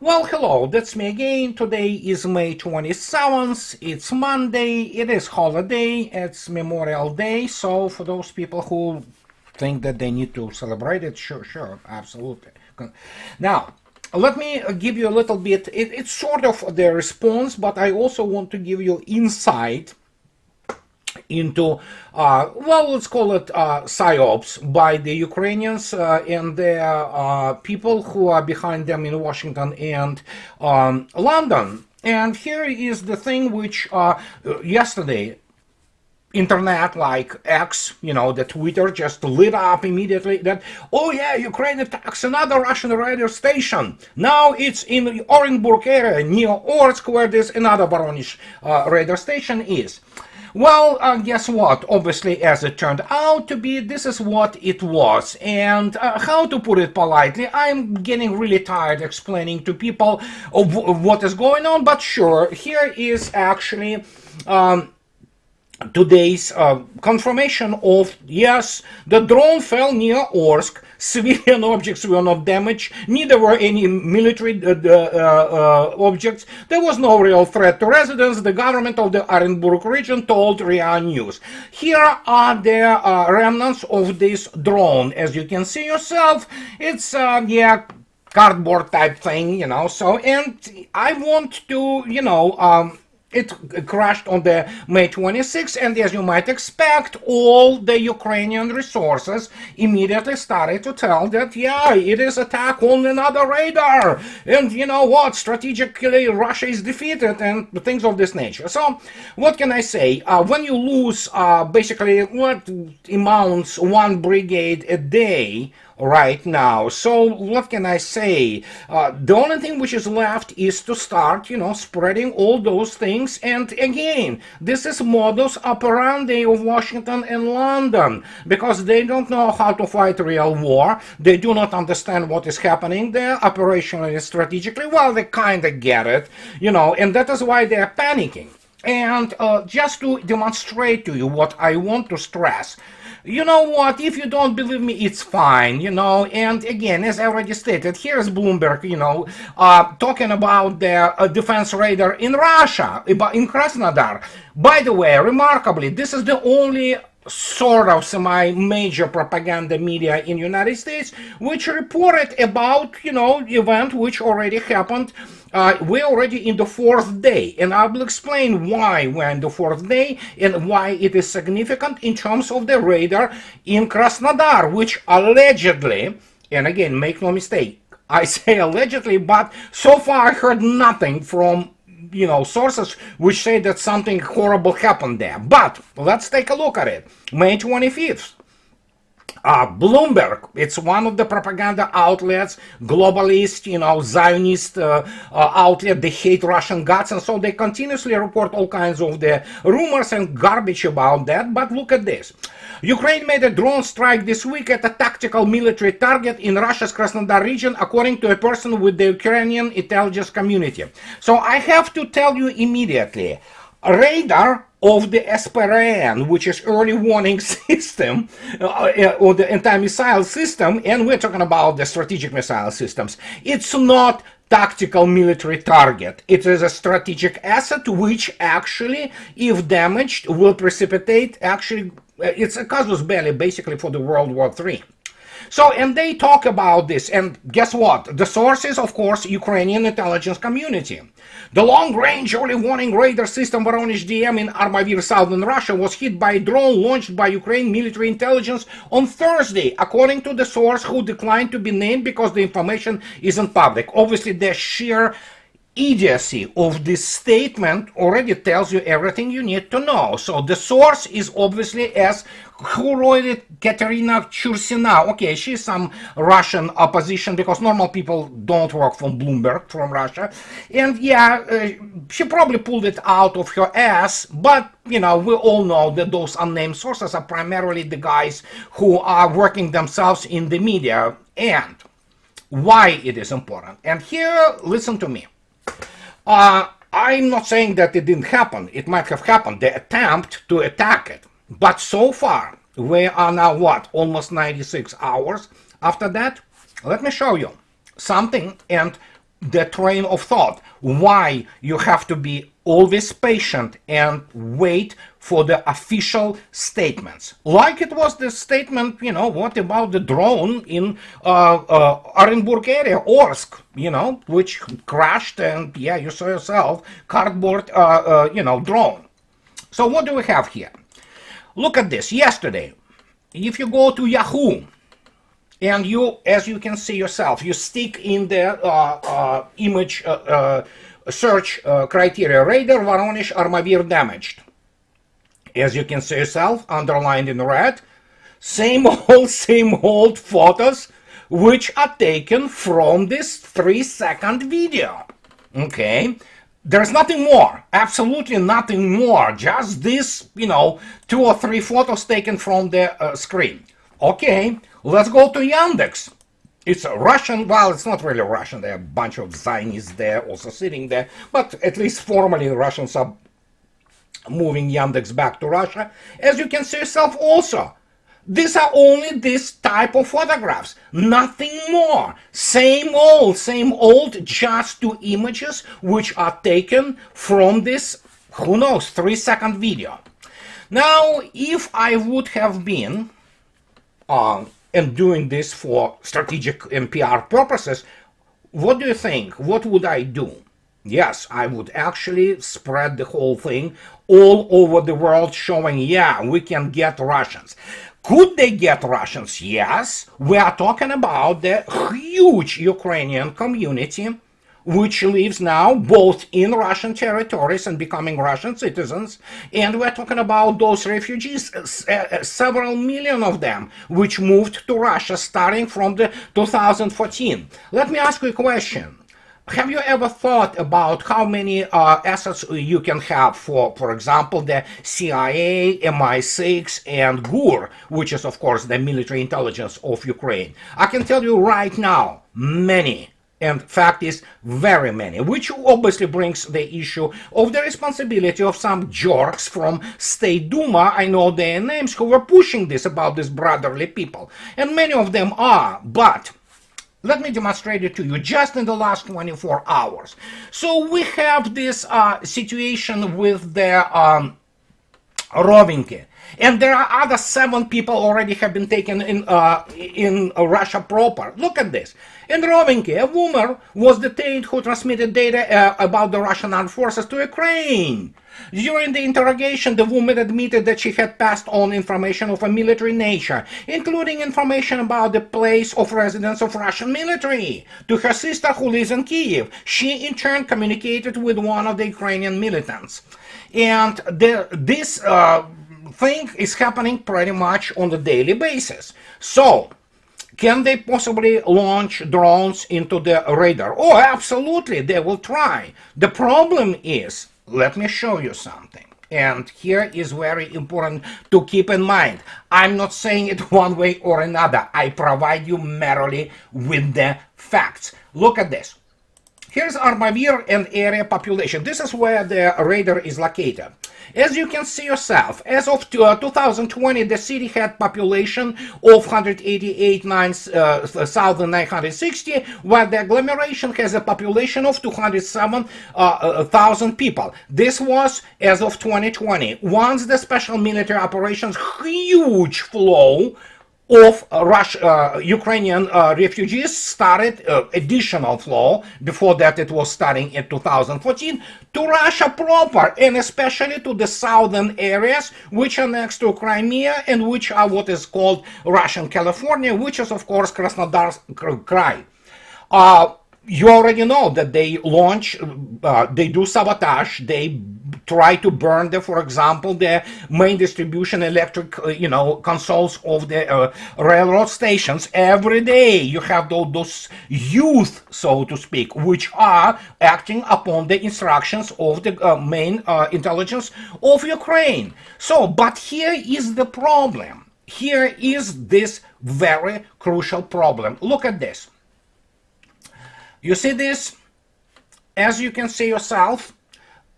Well, hello, that's me again. Today is May 27th. It's Monday. It is holiday. It's Memorial Day. So, for those people who think that they need to celebrate it, sure, absolutely. Now, let me give you a little bit. It's sort of the response, but I also want to give you insight into, well, let's call it psyops by the Ukrainians and the people who are behind them in Washington and London. And here is the thing which yesterday, internet like X, the Twitter just lit up immediately that, oh yeah, Ukraine attacks another Russian radio station. Now it's in the Orenburg area near Orsk, where this another Voronezh radio station is. Well, guess what? Obviously, as it turned out to be, this is what it was. And how to put it politely, I'm getting really tired explaining to people of what is going on, but sure, here is actually today's confirmation of, yes, the drone fell near Orsk. Civilian objects were not damaged, neither were any military objects. There was no real threat to residents, the government of the Orenburg region told RIA News. Here are the remnants of this drone. As you can see yourself, it's, yeah, cardboard type thing, so, and I want to, it crashed on the May 26th, and as you might expect, all the Ukrainian resources immediately started to tell that, yeah, it is attack on another radar, and you know what, strategically Russia is defeated, and things of this nature. So, what can I say? When you lose basically what amounts one brigade a day, right now. So what can I say? The only thing which is left is to start, spreading all those things. And again, this is modus operandi of Washington and London, because they don't know how to fight real war. They do not understand what is happening there operationally and strategically. Well, they kind of get it, and that is why they are panicking. And just to demonstrate to you what I want to stress, you know what, if you don't believe me, it's fine, and again, as I already stated, here's Bloomberg, talking about the defense radar in Russia, in Krasnodar. By the way, remarkably, this is the only sort of semi-major propaganda media in United States which reported about, event which already happened. We're already in the fourth day, and I will explain why we're in the fourth day and why it is significant in terms of the radar in Krasnodar, which allegedly, and again, make no mistake, I say allegedly, but so far I heard nothing from sources which say that something horrible happened there. But let's take a look at it. May 25th. Bloomberg, it's one of the propaganda outlets, globalist, Zionist outlet. They hate Russian guts, and so they continuously report all kinds of the rumors and garbage about that. But look at this. Ukraine made a drone strike this week at a tactical military target in Russia's Krasnodar region, according to a person with the Ukrainian intelligence community. So I have to tell you immediately, radar of the SPRN, which is early warning system, or the anti-missile system, and we're talking about the strategic missile systems. It's not tactical military target. It is a strategic asset which actually, if damaged, will precipitate, actually, it's a casus belli basically for the World War III. So, and they talk about this, and guess what? The source is, of course, Ukrainian intelligence community. The long-range early warning radar system Voronezh DM in Armavir, southern Russia, was hit by a drone launched by Ukraine military intelligence on Thursday, according to the source, who declined to be named because the information isn't public. Obviously, the sheer idiocy of this statement already tells you everything you need to know. So the source is obviously, as who wrote it, Katerina Chursina. Okay, she's some Russian opposition, because normal people don't work from Bloomberg, from Russia. And yeah, she probably pulled it out of her ass, but we all know that those unnamed sources are primarily the guys who are working themselves in the media. And why it is important. And here, listen to me. I'm not saying that it didn't happen. It might have happened, the attempt to attack it. But so far, we are now, what, almost 96 hours after that? Let me show you something, and the train of thought, why you have to be always patient and wait for the official statements. Like it was the statement, what about the drone in Orenburg area, Orsk, which crashed, and yeah, you saw yourself, cardboard, drone. So what do we have here? Look at this. Yesterday, if you go to Yahoo, and you, as you can see yourself, you stick in the image search criteria, radar Voronezh Armavir damaged. As you can see yourself, underlined in red, same old photos which are taken from this 3-second video. Okay, there's nothing more, absolutely nothing more, just this, 2 or 3 photos taken from the screen. Okay, let's go to Yandex. It's a Russian, well, it's not really Russian, there are a bunch of Zionists there also sitting there, but at least formally the Russians are moving Yandex back to Russia. As you can see yourself also, these are only this type of photographs, nothing more. Same old, just 2 images which are taken from this, who knows, 3-second video. Now, if I would have been and doing this for strategic and PR purposes, what do you think? What would I do? Yes, I would actually spread the whole thing all over the world, showing, yeah, we can get Russians. Could they get Russians? Yes. We are talking about the huge Ukrainian community which lives now both in Russian territories and becoming Russian citizens, and we're talking about those refugees, several million of them, which moved to Russia starting from the 2014. Let me ask you a question. Have you ever thought about how many assets you can have for example, the CIA, MI6, and GUR, which is, of course, the military intelligence of Ukraine? I can tell you right now, many. And fact is, very many, which obviously brings the issue of the responsibility of some jerks from State Duma, I know their names, who were pushing this about these brotherly people. And many of them are, but let me demonstrate it to you just in the last 24 hours. So we have this situation with the Rovinky. And there are other 7 people already have been taken in Russia proper. Look at this. In Rovinky, a woman was detained who transmitted data about the Russian armed forces to Ukraine. During the interrogation, the woman admitted that she had passed on information of a military nature, including information about the place of residence of Russian military, to her sister who lives in Kiev. She, in turn, communicated with one of the Ukrainian militants. And this thing is happening pretty much on a daily basis. So, can they possibly launch drones into the radar? Oh, absolutely, they will try. The problem is, let me show you something. And here is very important to keep in mind. I'm not saying it one way or another. I provide you merely with the facts. Look at this. Here's Armavir and area population. This is where the radar is located. As you can see yourself, as of 2020, the city had population of 188,960, while the agglomeration has a population of 207,000 people. This was as of 2020. Once the special military operations huge flow of Ukrainian refugees started, additional flow, before that it was starting in 2014, to Russia proper, and especially to the southern areas, which are next to Crimea, and which are what is called Russian California, which is, of course, Krasnodar Krai. You already know that they launch, they do sabotage, they try to burn the, for example, the main distribution electric, consoles of the railroad stations. Every day you have those youth, so to speak, which are acting upon the instructions of the main intelligence of Ukraine. So, but here is the problem. Here is this very crucial problem. Look at this. You see this? As you can see yourself,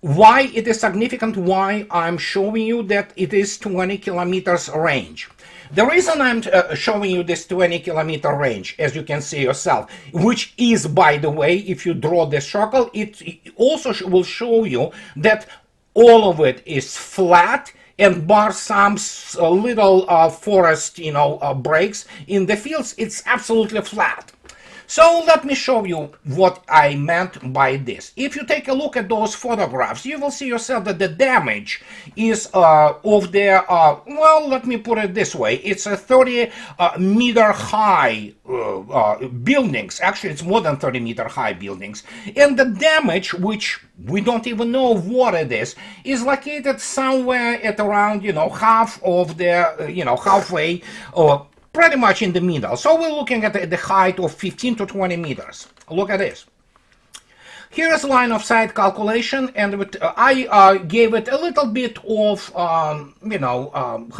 Why it is significant, why I'm showing you that it is 20 kilometers range. The reason I'm showing you this 20-kilometer range, as you can see yourself, which is, by the way, if you draw the circle, it also will show you that all of it is flat, and bar some little forest, breaks in the fields, it's absolutely flat. So let me show you what I meant by this. If you take a look at those photographs, you will see yourself that the damage is of the, well, let me put it this way. It's a 30-meter high buildings. Actually, it's more than 30-meter high buildings. And the damage, which we don't even know what it is located somewhere at around, half of the, halfway, pretty much in the middle. So we're looking at the height of 15 to 20 meters. Look at this. Here's line of sight calculation, and I gave it a little bit of, how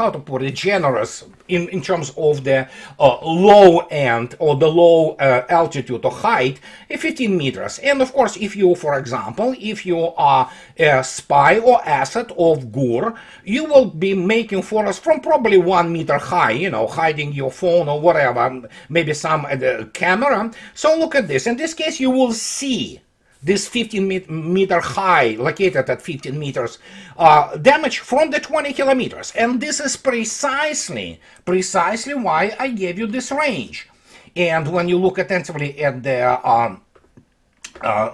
to put it, generous in terms of the low end or the low altitude or height, 15 meters. And of course, if you, for example, if you are a spy or asset of GUR, you will be making photos from probably 1 meter high, hiding your phone or whatever, maybe some camera. So look at this. In this case, you will see this 15-meter high, located at 15 meters, damage from the 20 kilometers. And this is precisely why I gave you this range. And when you look attentively at the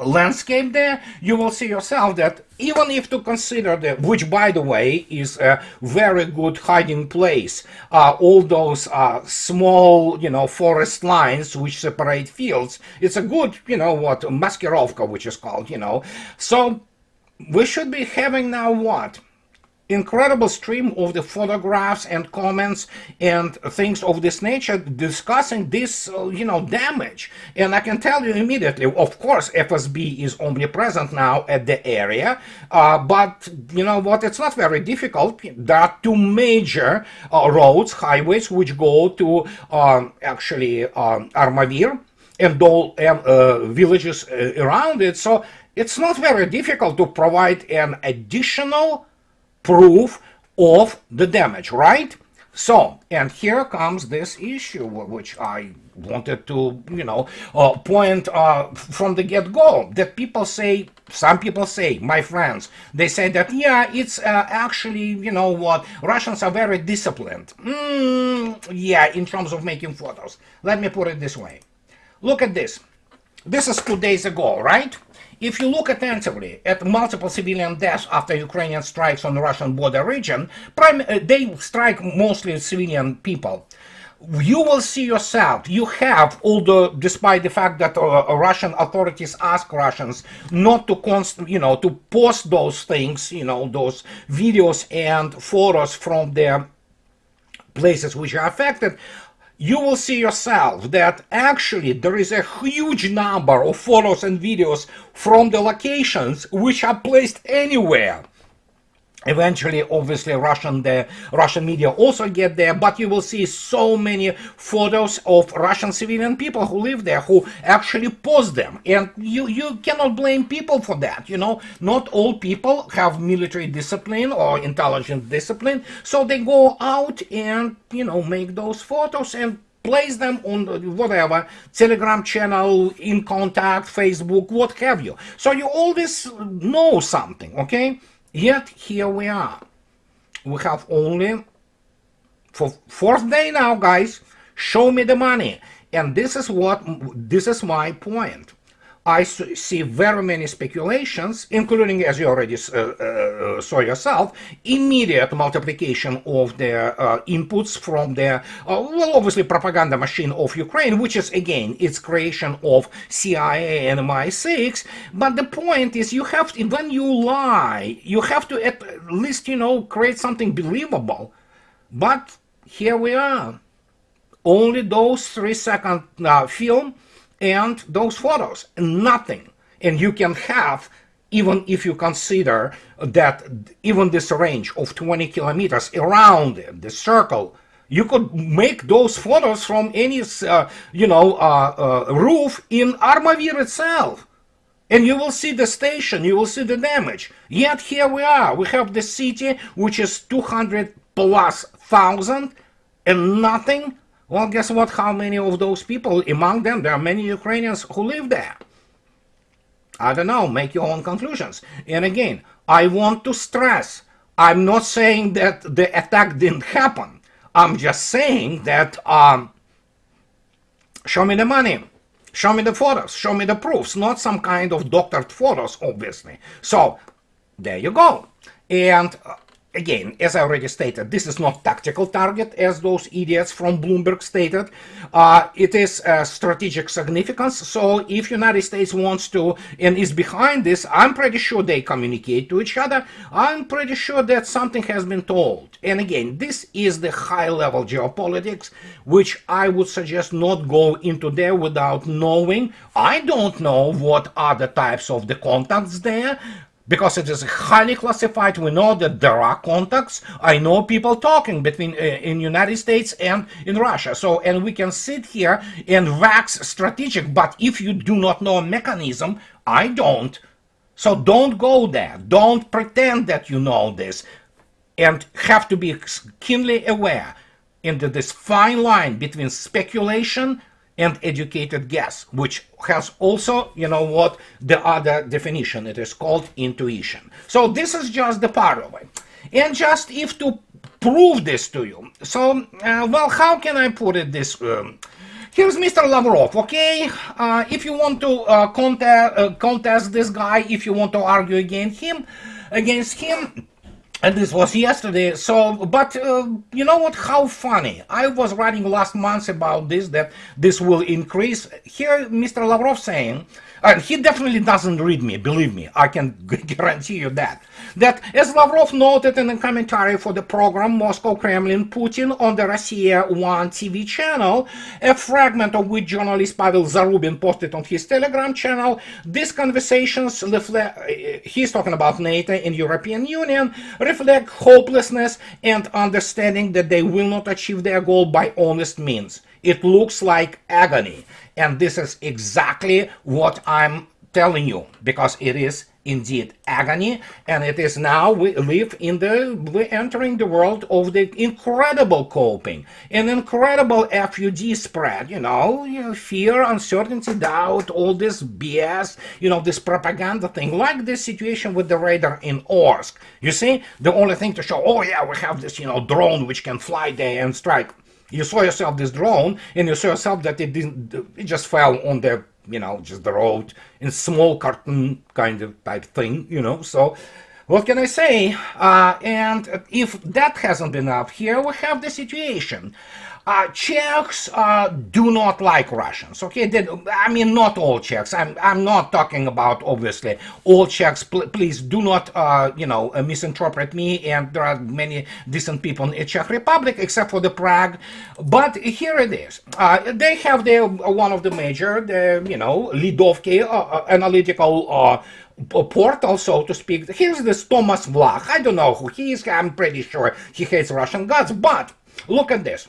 landscape there, you will see yourself that even if to consider which by the way is a very good hiding place, all those small, forest lines which separate fields, it's a good, maskirovka, which is called, So we should be having now what? Incredible stream of the photographs and comments and things of this nature discussing this, damage. And I can tell you immediately, of course, FSB is omnipresent now at the area, but you know what, it's not very difficult. There are two major roads, highways, which go to actually Armavir and all villages around it. So it's not very difficult to provide an additional proof of the damage, right? So, and here comes this issue, which I wanted to, point from the get-go, that people say, some people say, my friends, they say that, yeah, it's actually, Russians are very disciplined. Yeah, in terms of making photos. Let me put it this way. Look at this. This is 2 days ago, right? If you look attentively at multiple civilian deaths after Ukrainian strikes on the Russian border region, they strike mostly civilian people. You will see yourself, you have, although despite the fact that Russian authorities ask Russians not to to post those things, those videos and photos from their places which are affected, you will see yourself that actually there is a huge number of photos and videos from the locations which are placed anywhere. Eventually, obviously, the Russian media also get there, but you will see so many photos of Russian civilian people who live there, who actually post them. And you cannot blame people for that, Not all people have military discipline or intelligence discipline, so they go out and, make those photos and place them on whatever, Telegram channel, in contact, Facebook, what have you. So you always know something, okay? Yet here we are. We have only, for fourth day now, guys, show me the money. And this is my point. I see very many speculations, including, as you already saw yourself, immediate multiplication of the inputs from the, obviously, propaganda machine of Ukraine, which is, again, its creation of CIA and MI6. But the point is, you have to, when you lie, you have to at least, create something believable. But here we are. Only those 3-second film and those photos, nothing. And you can have, even if you consider that even this range of 20 kilometers around the circle, you could make those photos from any, roof in Armavir itself. And you will see the station, you will see the damage. Yet here we are. We have the city which is 200 plus thousand and nothing. Well, guess what? How many of those people, among them, there are many Ukrainians who live there. I don't know, make your own conclusions. And again, I want to stress, I'm not saying that the attack didn't happen. I'm just saying that show me the money, show me the photos, show me the proofs, not some kind of doctored photos, obviously. So there you go. And again, as I already stated, this is not tactical target, as those idiots from Bloomberg stated. It is strategic significance. So if United States wants to and is behind this, I'm pretty sure they communicate to each other. I'm pretty sure that something has been told. And again, this is the high-level geopolitics, which I would suggest not go into there without knowing. I don't know what are the types of the contacts there, because it is highly classified. We know that there are contacts. I know people talking between in United States and in Russia. So, and we can sit here and wax strategic, but if you do not know a mechanism, I don't. So don't go there. Don't pretend that you know this, and have to be keenly aware into this fine line between speculation and educated guess, which has also, you know what, the other definition. It is called intuition. So this is just the part of it. And just if to prove this to you, so, well, how can I put it this here's Mr. Lavrov, okay? If you want to contest this guy, if you want to argue against him, and this was yesterday, so, but you know what, how funny. I was writing last month about this, that this will increase. Here, Mr. Lavrov saying, and he definitely doesn't read me, believe me, I can guarantee you that as Lavrov noted in a commentary for the program Moscow Kremlin Putin on the Russia 1 TV channel, a fragment of which journalist Pavel Zarubin posted on his Telegram channel, these conversations reflect, he's talking about NATO and European Union, reflect hopelessness and understanding that they will not achieve their goal by honest means. It looks like agony. And this is exactly what I'm telling you, because it is indeed agony, and it is now we're entering the world of the incredible coping, an incredible FUD spread, you know, fear, uncertainty, doubt, all this BS, you know, this propaganda thing, like this situation with the radar in Orsk. You see, the only thing to show, oh yeah, we have this, you know, drone which can fly there and strike. You saw yourself this drone, and you saw yourself that it just fell on the, you know, just the road in small cartoon kind of type thing, you know. So what can I say? And if that hasn't been enough, here we have the situation. Czechs do not like Russians, okay? I mean, not all Czechs. I'm not talking about, obviously, all Czechs. Please do not, you know, misinterpret me. And there are many decent people in the Czech Republic, except for the Prague. But here it is. They have one of the major, you know, Lidovki analytical portal, so to speak. Here's this Thomas Vlach. I don't know who he is. I'm pretty sure he hates Russian gods. But look at this.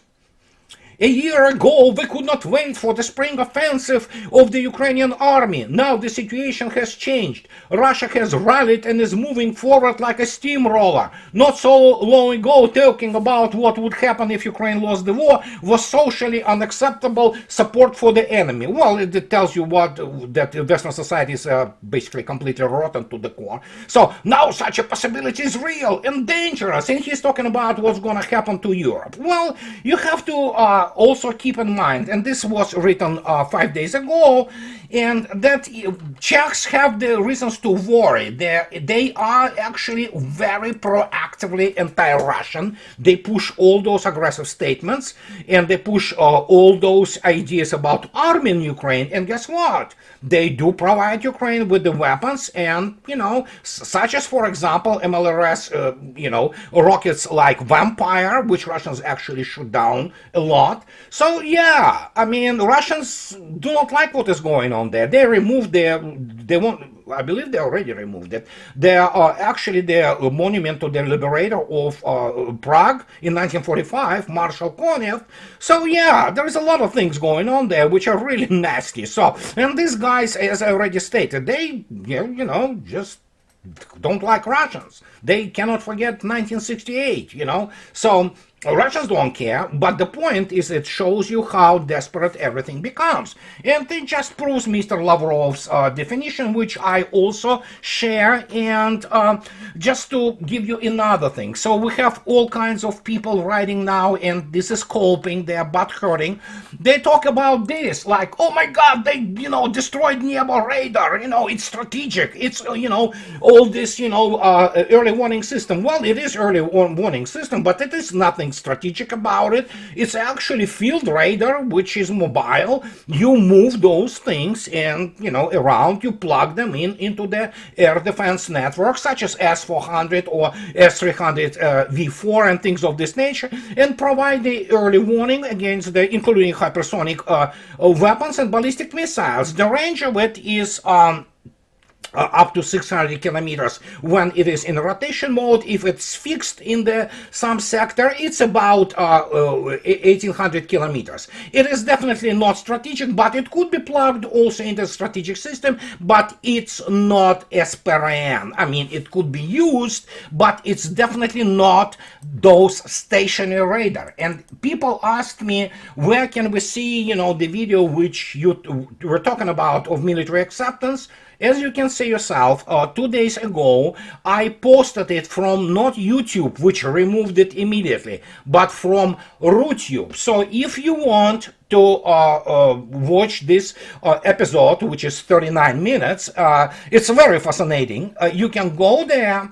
A year ago, we could not wait for the spring offensive of the Ukrainian army. Now the situation has changed. Russia has rallied and is moving forward like a steamroller. Not so long ago, talking about what would happen if Ukraine lost the war was socially unacceptable support for the enemy. Well, it tells you that Western society is basically completely rotten to the core. So now such a possibility is real and dangerous. And he's talking about what's going to happen to Europe. Well, you have to also keep in mind, and this was written 5 days ago, and that Czechs have the reasons to worry. They are actually very proactively anti-Russian. They push all those aggressive statements, and they push all those ideas about arming Ukraine. And guess what? They do provide Ukraine with the weapons, and, you know, such as, for example, MLRS, you know, rockets like Vampire, which Russians actually shoot down a lot. not. So yeah, I mean, Russians do not like what is going on there. They removed they want, I believe they already removed it. They are actually the monument to the liberator of Prague in 1945, Marshal Konev. So yeah, there is a lot of things going on there which are really nasty. So, and these guys, as I already stated, they, just don't like Russians. They cannot forget 1968, So Russians don't care, but the point is it shows you how desperate everything becomes. And it just proves Mr. Lavrov's definition, which I also share. And just to give you another thing. So we have all kinds of people writing now, and this is coping, they're butt hurting. They talk about this, like, oh my God, they, destroyed Nebo radar, it's strategic. It's, all this, early warning system. Well, it is early warning system, but it is nothing strategic about it. It's actually field radar, which is mobile. You move those things and around, you plug them into the air defense network, such as S-400 or S-300 V4 and things of this nature, and provide the early warning against including hypersonic weapons and ballistic missiles. The range of it is up to 600 kilometers when it is in rotation mode. If it's fixed in some sector, it's about 1800 kilometers. It is definitely not strategic, but it could be plugged also into the strategic system, but it's not SPRN. I mean, it could be used, but it's definitely not those stationary radar. And people asked me, where can we see, the video which you were talking about of military acceptance? As you can see yourself, 2 days ago, I posted it from not YouTube, which removed it immediately, but from RooTube. So if you want to watch this episode, which is 39 minutes, it's very fascinating. You can go there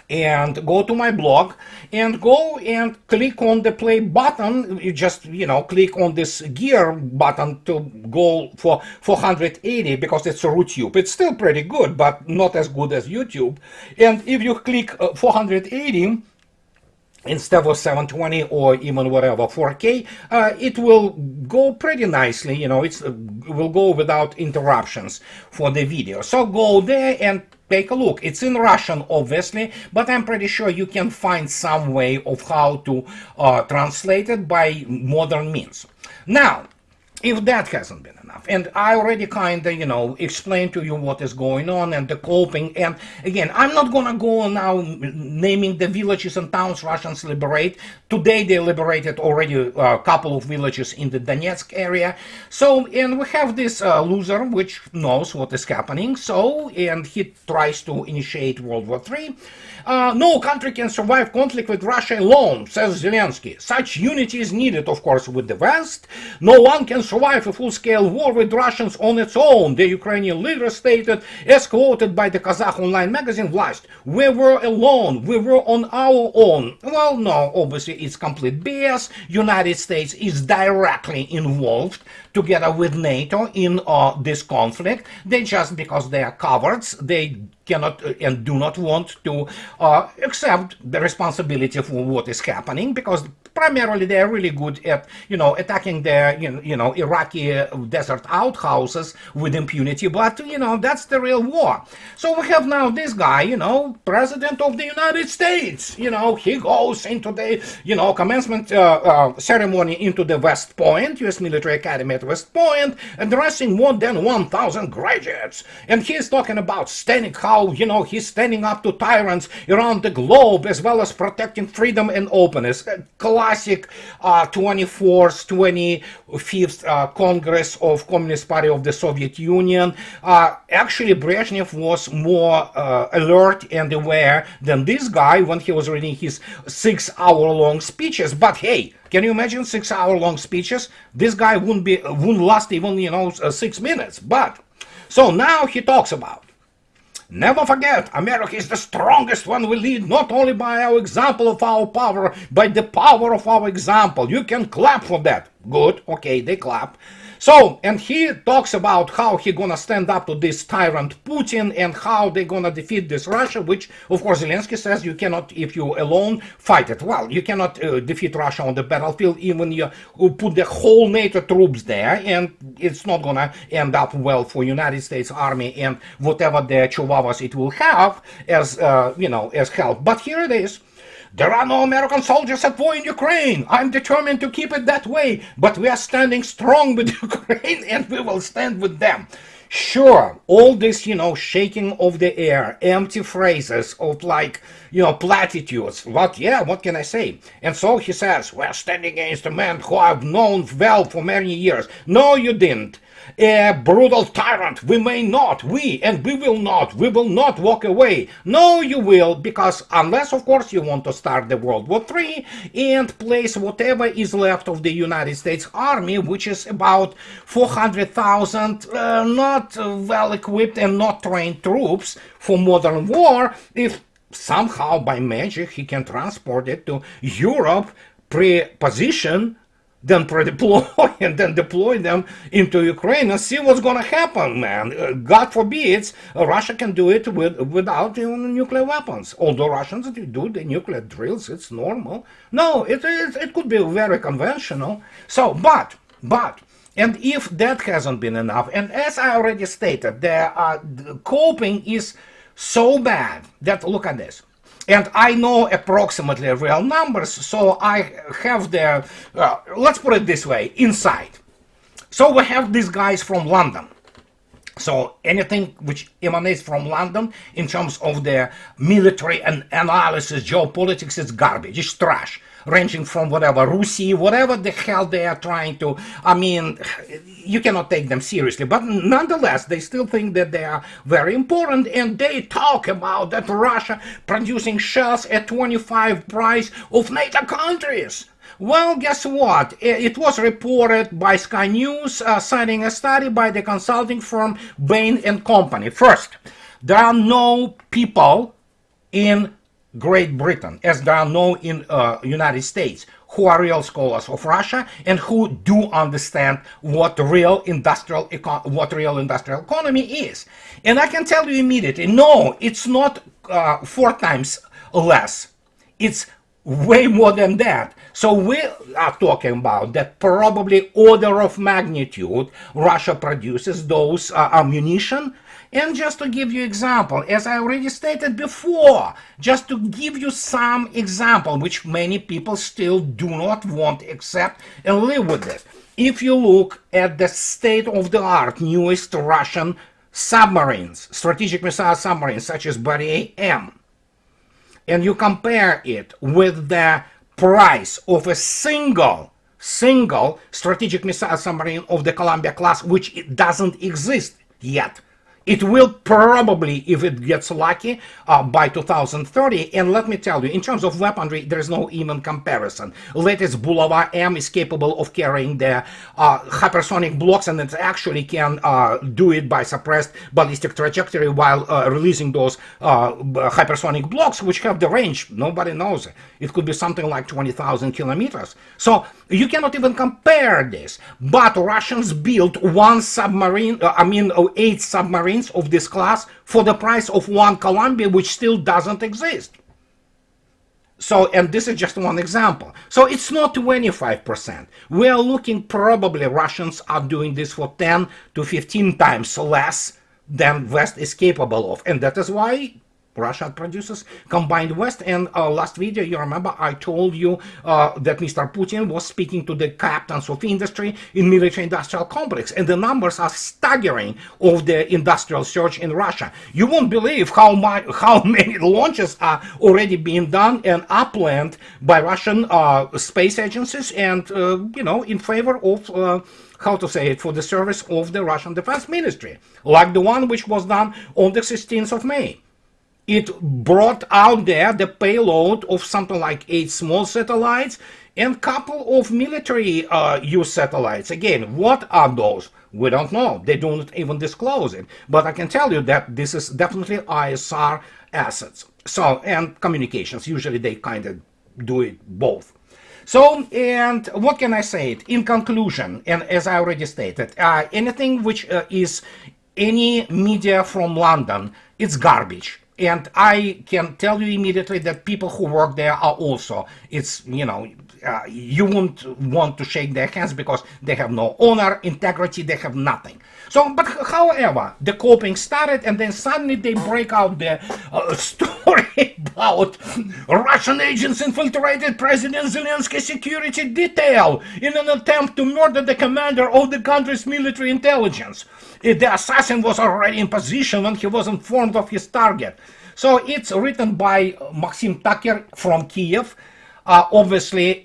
and go to my blog and go and click on the play button. You just click on this gear button to go for 480 because it's a RooTube. It's still pretty good, but not as good as YouTube. And if you click 480 instead of 720 or even whatever 4K, it will go pretty nicely. It will go without interruptions for the video. So go there and take a look. It's in Russian, obviously, but I'm pretty sure you can find some way of how to translate it by modern means. Now, if that hasn't been enough, and I already kind of, explained to you what is going on and the coping, and again, I'm not gonna go now naming the villages and towns Russians liberate. Today they liberated already a couple of villages in the Donetsk area. So, and we have this loser which knows what is happening, so, and he tries to initiate World War III. No country can survive conflict with Russia alone, says Zelensky. Such unity is needed, of course, with the West. No one can survive a full-scale war with Russians on its own, the Ukrainian leader stated, as quoted by the Kazakh online magazine Vlast. We were alone, we were on our own. Well, no, obviously it's complete BS. United States is directly involved together with NATO in this conflict. They just, because they are cowards, they cannot and do not want to accept the responsibility for what is happening, because primarily they are really good at attacking their Iraqi desert outhouses with impunity, but that's the real war. So we have now this guy, president of the United States, he goes into the commencement ceremony into the West Point, US Military Academy at West Point, addressing more than 1,000 graduates, and he's talking about he's standing up to tyrants around the globe, as well as protecting freedom and openness. Classic 24th, 25th Congress of Communist Party of the Soviet Union. Actually, Brezhnev was more alert and aware than this guy when he was reading his 6-hour-long speeches. But hey, can you imagine 6-hour-long speeches? This guy wouldn't last even 6 minutes. But so now he talks about, never forget, America is the strongest one. We lead not only by our example of our power, but the power of our example. You can clap for that. Good, okay, they clap. So, and he talks about how he gonna stand up to this tyrant Putin and how they gonna defeat this Russia, which, of course, Zelensky says you cannot, if you alone, fight it. Well, you cannot defeat Russia on the battlefield, even you put the whole NATO troops there, and it's not gonna end up well for United States Army and whatever the chihuahuas it will have as, as help. But here it is. There are no American soldiers at war in Ukraine. I'm determined to keep it that way, but we are standing strong with Ukraine and we will stand with them. Sure, all this, shaking of the air, empty phrases of platitudes. But yeah, what can I say? And so he says, we're standing against a man who I've known well for many years. No, you didn't. A brutal tyrant. We will not walk away. No, you will, because unless, of course, you want to start the World War III and place whatever is left of the United States Army, which is about 400,000 not well-equipped and not trained troops for modern war, if somehow by magic he can transport it to Europe, pre-position, then pre-deploy and then deploy them into Ukraine and see what's going to happen, man. God forbid Russia can do it without nuclear weapons. Although Russians do the nuclear drills, it's normal. No, it could be very conventional. So, but, and if that hasn't been enough, and as I already stated, the coping is so bad that, look at this. And I know approximately real numbers, so I have the, let's put it this way, insight. So we have these guys from London. So anything which emanates from London in terms of the military and analysis, geopolitics, is garbage, it's trash. Ranging from whatever the hell they are trying to, you cannot take them seriously, but nonetheless, they still think that they are very important, and they talk about that Russia producing shells at 25 price of NATO countries. Well, guess what? It was reported by Sky News, citing a study by the consulting firm Bain & Company. First, there are no people in Great Britain, as there are no in United States, who are real scholars of Russia and who do understand what real industrial economy is. And I can tell you immediately, no, it's not 4 times less. It's way more than that. So we are talking about that probably order of magnitude Russia produces those ammunition. And just to give you example, as I already stated before, just to give you some example, which many people still do not want to accept and live with it. If you look at the state-of-the-art newest Russian submarines, strategic missile submarines such as Boreas M, and you compare it with the price of a single strategic missile submarine of the Columbia class, which it doesn't exist yet. It will probably, if it gets lucky, by 2030. And let me tell you, in terms of weaponry, there is no even comparison. Latest Bulava M is capable of carrying the hypersonic blocks, and it actually can do it by suppressed ballistic trajectory while releasing those hypersonic blocks, which have the range. Nobody knows it. It could be something like 20,000 kilometers. So you cannot even compare this. But Russians built 8 submarines of this class for the price of 1 Columbia, which still doesn't exist. So, and this is just one example. So it's not 25%. We are looking, probably Russians are doing this for 10 to 15 times less than West is capable of. And that is why Russia produces combined West. And last video, you remember, I told you that Mr. Putin was speaking to the captains of industry in military-industrial complex, and the numbers are staggering of the industrial surge in Russia. You won't believe how many launches are already being done and upland by Russian space agencies, and in favor of for the service of the Russian Defense Ministry, like the one which was done on the 16th of May. It brought out there the payload of something like 8 small satellites and couple of military use satellites. Again, what are those? We don't know. They don't even disclose it. But I can tell you that this is definitely ISR assets. So, and communications. Usually they kind of do it both. So, and what can I say? In conclusion, and as I already stated, anything which is any media from London, it's garbage. And I can tell you immediately that people who work there are also, it's, you won't want to shake their hands because they have no honor, integrity, they have nothing. So, but however, the coping started, and then suddenly they break out the story about Russian agents infiltrated President Zelensky's security detail in an attempt to murder the commander of the country's military intelligence. The assassin was already in position when he was informed of his target. So it's written by Maxim Tucker from Kiev. Obviously,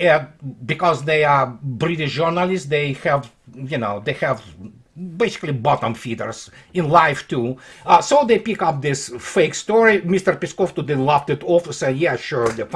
because they are British journalists, they have, they have basically bottom feeders in life too. So they pick up this fake story. Mr. Peskov today laughed it off and said, yeah, sure, the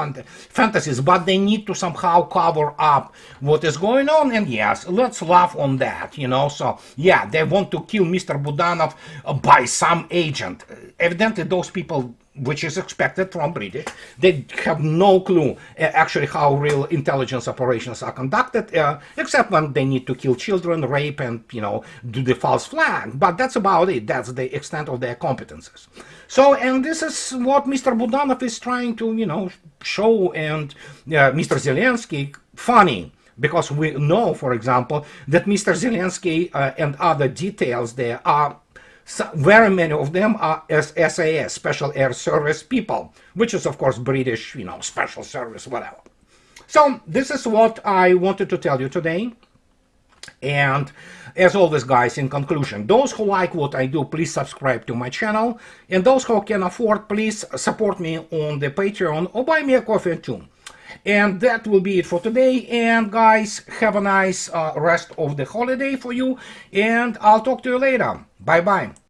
fantasies, but they need to somehow cover up what is going on. And yes, let's laugh on that, So yeah, they want to kill Mr. Budanov by some agent. Evidently, those people, which is expected from British, they have no clue actually how real intelligence operations are conducted, except when they need to kill children, rape, and do the false flag. But that's about it. That's the extent of their competences. So, and this is what Mr. Budanov is trying to show, and Mr. Zelensky, funny. Because we know, for example, that Mr. Zelensky and other details there are. So very many of them are SAS, Special Air Service people, which is, of course, British, special service, whatever. So this is what I wanted to tell you today. And as always, guys, in conclusion, those who like what I do, please subscribe to my channel. And those who can afford, please support me on the Patreon or buy me a coffee too. And that will be it for today. And guys, have a nice rest of the holiday for you. And I'll talk to you later. Bye-bye.